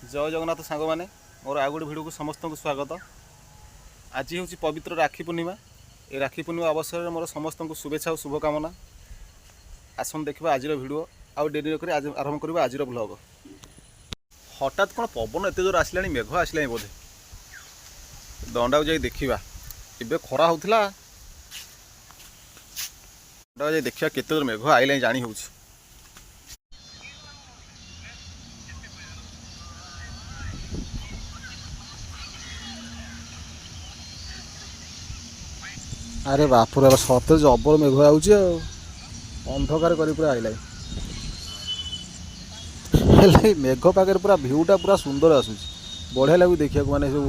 जय जगन्नाथ सांग मैंने मोर आउ गोटे भिडियो को समस्त को स्वागत। आज हूँ पवित्र राखी पूर्णिमा। ये राखी पूर्णिमा अवसर में मोर समस्त को शुभेच्छा और शुभकामना। आसन देखा आज भिडियो आउ डेरी आज आरंभ करवा आज ब्लॉग। हठात कौन पवन एत जोर आसला मेघ आसला बोधे दंडा को देखा ए खरा होता देखा केते जोर मेघ आईला जानी हूँ। अरे बापुर सते जबर मेघ आउची अंधकार कर पूरा आईला मेघ पाखे पूरा भ्यूटा पूरा सुंदर आसूँ बढ़िया लगे देखा माने सब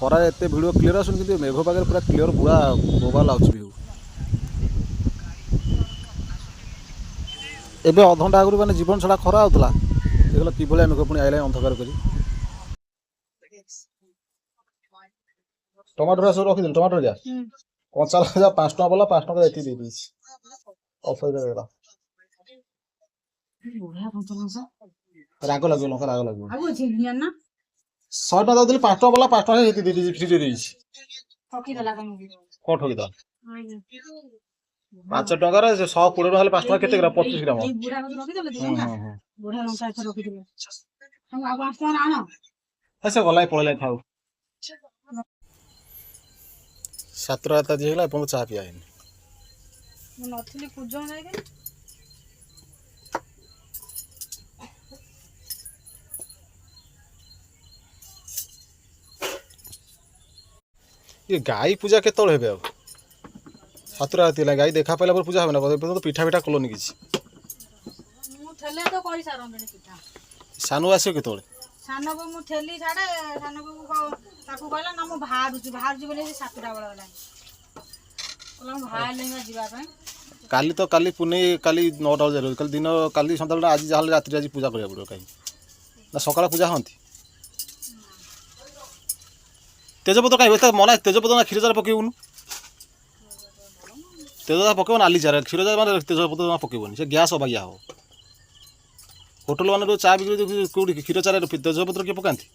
खरा एत भिडियो क्लीयर आसुन कि मेघ पाखे पूरा क्लीयर पूरा मोबाइल आउची भ्यू। एबे अधघंटा आगु माने जीवन छड़ा खरा होता देख कि मेघ पुणी आईला अंधकार कर। टमाटर सब रखी टमाटर जा कंचा लगा 5 टका बोला 5 टका एति दे दीछि ऑफर दे देला राग लागो लंका राग लागो आगो छी निया ना 100 टका देली 5 टका बोला 5 टका एति दे दीछि फ्री दे दीछि ठकी देला को ठकी दा 5 टका रे 120 टका हेले 5 टका केते ग्राम 25 ग्राम ई बुढ़ा को रखि देले देना बुढ़ा लंका एथे रखि देले हम आगो 5 टका आनो ऐसे गलाई पळलाई खाऊ 7 रात आज हेला अपन चा पिया हेनी म नथली कुजो जाय के ये गाई पूजा के तळ हेबे अब 7 रात हेला गाई देखा पहला पर पूजा होना तो पिठा पिठा कलोनी किछि मु थले तो कहि सारंदनी पिठा सानु आसे के तळे सानो को मु थेली छाडे सानो को ताकू कहला ना मु बाहर बोले 7 टा बेला कहला मु बाहर लेंगा जीवा पे काली तो काली पुने काली 9 टा बजे काली दिन काली संताल आज जाहल रात्रि आज पूजा करिया पड़ो काई ना सकाळ पूजा हंती तेजपत्र काई होता मना तेजपत्र ना क्षीरजार पकेउनु तेजपत्र पकेउ नाली जार क्षीरजार माने तेजपत्र ना पकेउनी से गैस अबाया हो होटल मान चा बिक्री कौटी क्षीर चार तेजपत्र किए पकाती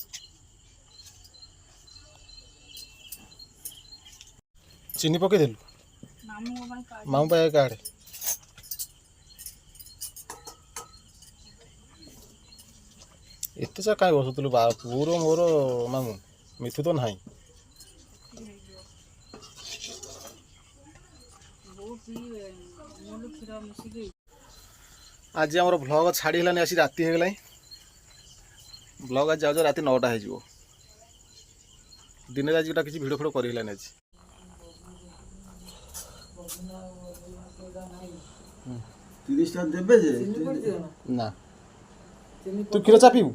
चीनी पकईदेलु मामू पाए काड़े एत चा कहीं बसुलु पूर मोर मामू मिथु तो ना आज आम भ्लग छाड़ी है आसी राति हो गला ब्लग आज जाऊ राति 9टा हो दिन आज किसी भिड फिड कर आज 30 टा देबे जे ना तू क्षीर चा पीबू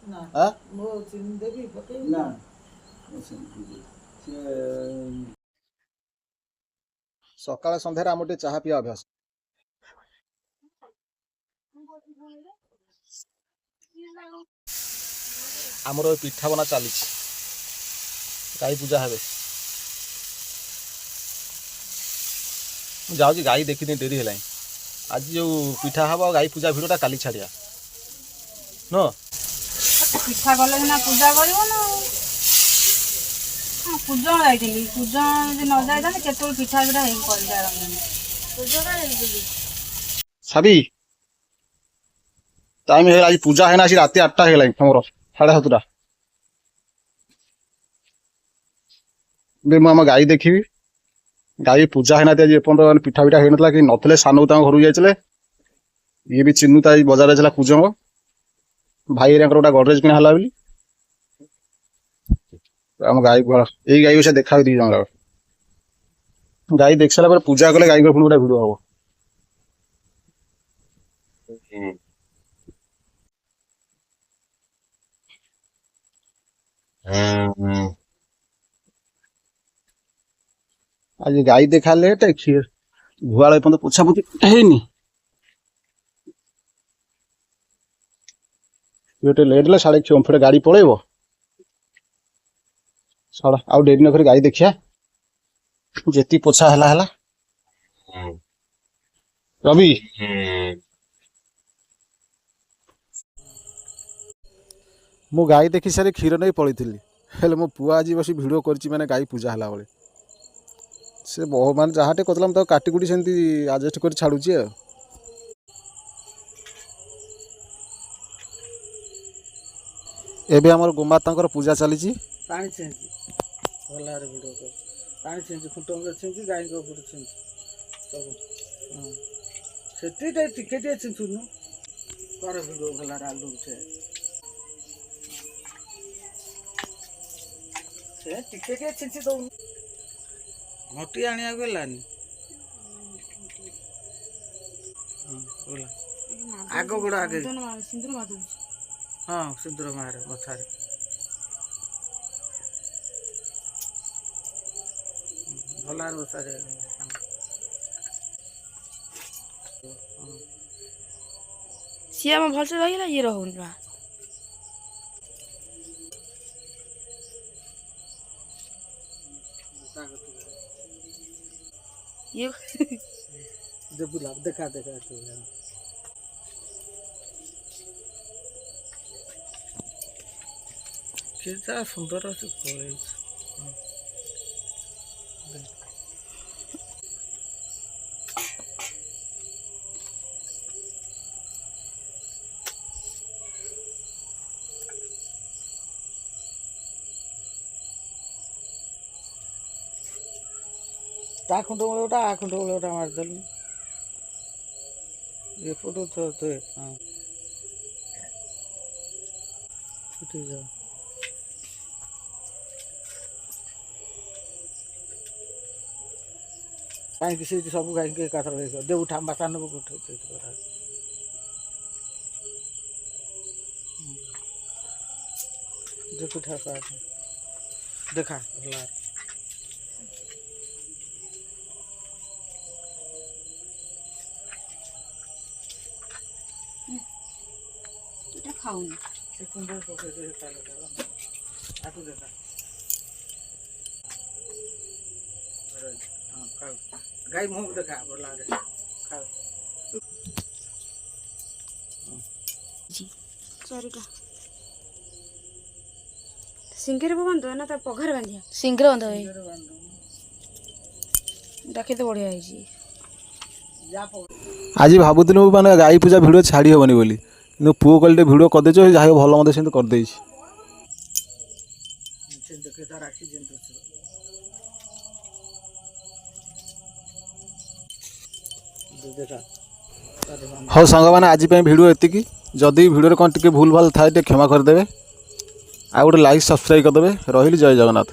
ना हां मो चिनी देबी पके ना सकाळ संध्यार आम टे चाहा पिया अभ्यास आमर पिठा बना चली गाई पूजा हे जाऊँ गाई देखी डेरी है आज जो पिठा हम गाई पूजा भिडटा काली छाड़िया न पिठा कले ना पूजा करिवो ना पूजा जाइली पूजा जे न जाय थाने केतोल पिठा बिठा हेई कर जारंगनी पूजा करे साबी टाइम है आज पूजा है ना आज रात 8टा है हमर 7:30 बे मामा गाई देखी गाई पूजा है ना आज एपन पिठा पिठा है नतला कि नथले सानो ता घर जाइछले ये भी चिन्नू ता बाजार जाइछला कुजंग भाई रे गोटा गडरेज किना हला बोली हम गाई यही गाई से देखा दी जंगल गाई देख सारा पर पूजा कले गाई पुणी गोटे भिड हम आज गाई देखा लेट क्षीर गुआल पे पोछा पोछी है गोटे लेट है 6:30 फेर गाड़ी पलैब छड़ा आउ डेरी न गाई देखिया जेती पोछा है रवि ମୁଁ ଗାଈ ଦେଖି ସାରି କ୍ଷୀର ନେଇ ପଳେଇଥିଲି, ହେଲେ ମୋ ପୁଅ ଆଜି ବସି ଭିଡ଼ିଓ କରିଛି ମାନେ ଗାଈ ପୂଜା ହେଲା ବେଳେ। ସେ ବହୁ ମାନେ ଯାହାଟେ କହୁଥିଲା ମୁଁ ତାକୁ କାଟିକୁଟି ସେମିତି ଆଡ଼ଜଷ୍ଟ କରି ଛାଡ଼ୁଛି ଆଉ। ଏବେ ଆମର ଗୋମାତାଙ୍କର ପୂଜା ଚାଲିଛି। ପାଣି ଛିଞ୍ଚି ଭଲ ଭାବରେ ଭିଡ଼ିଓ କର। ପାଣି ଛିଞ୍ଚି ଖୁଣ୍ଟଙ୍କ ଛିଞ୍ଚି ଗାଈଙ୍କ ଉପରେ ଛିଞ୍ଚି ସବୁ। ହଁ ସେଠି ଟିକେ ଟିକେ ଛିଞ୍ଚୁନୁ କର ଭିଡ଼ିଓ ଭଲ ଭାବରେ ଆଲୁ ଉଠେ। ସେ ଟିକେ ଟିକେ ଛିଞ୍ଚି ଦଉନୁ। ଘଟି ଆଣିବାକୁ ହେଲାନି। ବୋଲା ଆଗ ଗୋଡ଼ ଆଗେ। ସିନ୍ଦୁର ମାଧୁଛି। ହଁ ସିନ୍ଦୁର ମାରେ ମଥାରେ। ଭଲ ବସାରେ। ସିଏ ଆମ ଭଲସେ ରହିଗଲା ଇଏ ରହୁନି ବା। ଇଏ ବୁଲା ଦେଖା ଦେଖା କେତେ ସୁନ୍ଦର ଅଛି ପଳେଇଛି। ତା ଖୁଣ୍ଟ ମୂଳଟା ଆ ଖୁଣ୍ଟ ମୂଳଟା ମାରିଦେଲୁ ଏପଟୁ ତ ହଁ ସେଠି ଯାଅ। କାହିଁକି ସେଇଠି ସବୁ ଗାଈକି ଏକାଥର ଦେ ଉଠା ମାତା ନେବୁ ଉଠେଇ ପିଠା ଦେଖା ଭଲ। এটা খাওনি ସେ କୁଣ୍ଡରେ ପକେଇ ଆକୁ ଦେଖା ହଁ ଖାଉ ଗାଈ ମୁହଁକୁ ଦେଖା ଭଲ ଭାବରେ ଖାଉ। ଚାରିଟା ସିଙ୍ଗିରେ ବାନ୍ଧିବ ନା ତା ପଘାରେ ବାନ୍ଧିବା? ସିଙ୍ଗିରେ ବାନ୍ଧ ଭାଇ। ଡାକି ତ ବଢ଼ିଆ ହେଇଛି। ଆଜି ଭାବୁଥିଲି ମୁଁ ମାନେ ଗାଈ ପୂଜା ଭିଡ଼ିଓ ଛାଡ଼ି ହେବନି ବୋଲି, କିନ୍ତୁ ପୁଅ କହିଲେ ଟିକେ ଭିଡ଼ିଓ କରିଦେଇଛ, ଯାହା ହଉ ଭଲ ମନ୍ଦ ସେମିତି କରିଦେଇଛି। ହଉ ସାଙ୍ଗମାନେ ଆଜି ପାଇଁ ଭିଡ଼ିଓ ଏତିକି। ଯଦି ଭିଡ଼ିଓରେ କ'ଣ ଟିକେ ଭୁଲ ଭାଲ ଥାଏ ଟିକେ କ୍ଷମା କରିଦେବେ। ଆଉ ଗୋଟେ ଲାଇକ୍ ସବସ୍କ୍ରାଇବ୍ କରିଦେବେ। ରହିଲି, ଜୟ ଜଗନ୍ନାଥ।